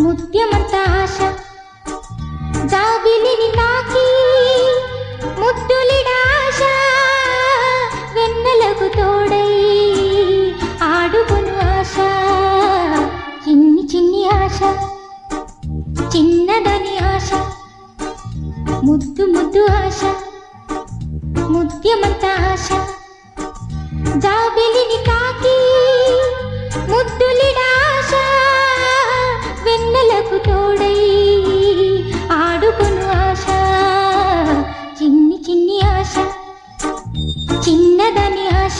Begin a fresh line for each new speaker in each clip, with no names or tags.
ముత్యమంత ఆశ జాబిలిని తాకి ముద్దులిడాశ వెన్నెలకు తోడై ఆడుకొను ఆశ చిన్ని చిన్ని ఆశ చిన్నదని ఆశ ముద్దు ముద్దు ఆశ ముత్యమంత ఆశ జాబిలిని తాకి ముద్దులిడాశ వెన్నెలకు తోడై ఆడుకొను ఆశ చిన్ని చిన్ని ఆశ చిన్నదని ఆశ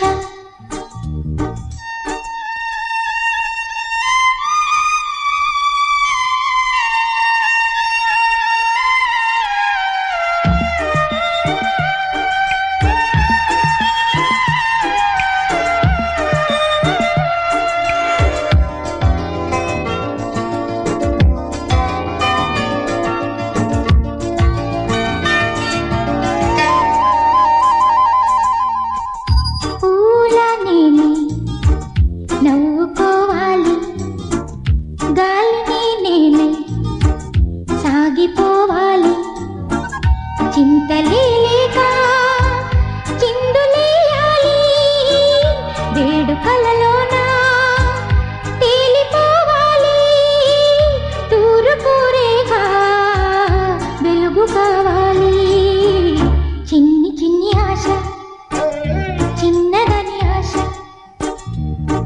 చింతలేక చిందులేయాలి వేడుకలలోన తేలిపోవాలి తూర్పు రేఖ వెలుగు కావాలి చిన్ని చిన్ని ఆశ చిన్నదని ఆశ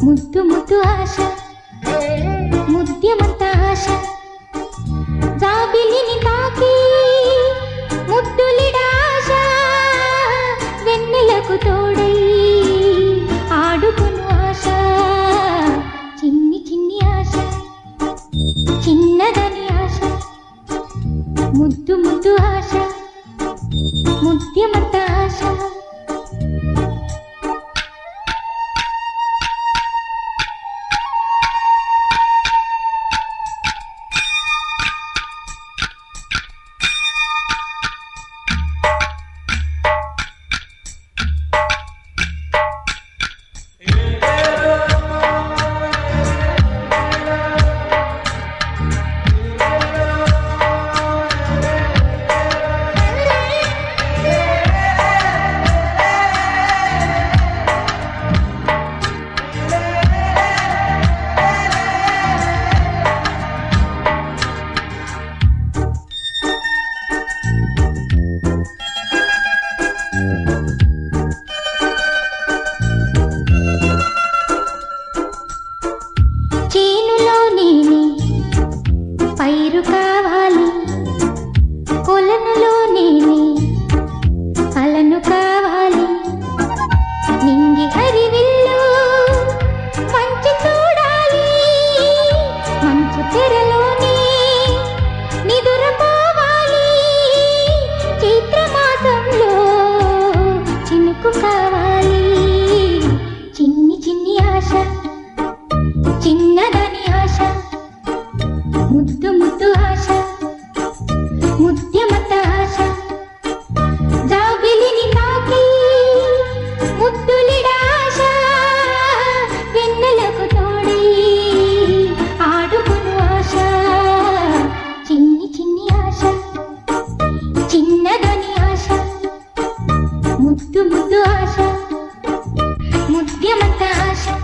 ముద్దు ముద్దు ఆశ ముద్యమంత ఆశ జాబిలిని తాకి ముద్దులిడాశ వెన్నెలకు తోడై ఆడుకొను ఆశ చిన్ని చిన్ని ఆశ చిన్నదని ఆశ ముద్దు ముద్దు ఆశ ముద్యమంత ఆశ చేనులో నేనే పైరు కావాలి